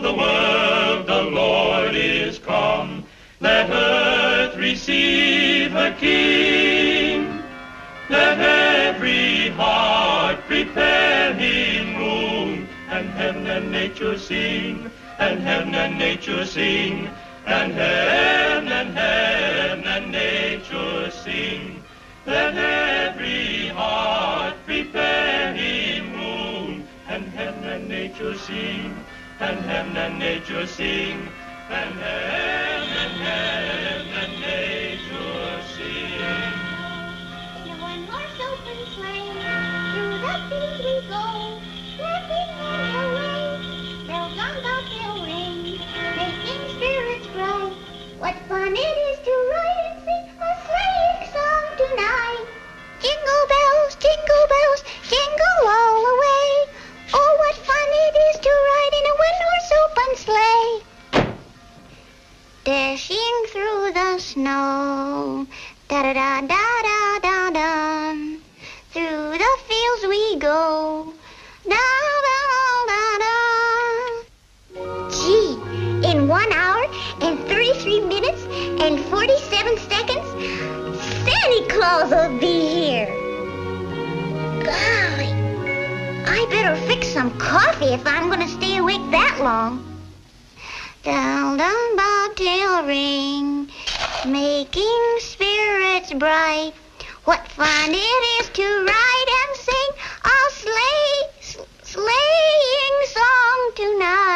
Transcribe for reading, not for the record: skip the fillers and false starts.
the world the Lord is come. Let earth receive her King. Let every heart prepare him room. And heaven and nature sing, and heaven and nature sing, and heaven and nature sing. Let every heart prepare him room. And heaven and nature sing, and heaven and nature sing, and heaven and nature sing. In a one-horse open sleigh, through the fields we go, laughing and hooray. Bells on bobtail ring, making spirits bright. What fun it is to ride and sing a sleighing song tonight. Jingle bells, jingle all the way. Oh, what fun it is to ride in a one-horse open sleigh. Dashing through the snow, da-da-da-da-da-da-da. Through the fields we go, da-da-da-da. Gee, in 1 hour and 33 minutes and 47 seconds, Santa Claus will be here. Golly, I better fix some coffee if I'm going to stay awake that long. Down the bobtail ring, making spirits bright. What fun it is to ride and sing a sleighing song tonight.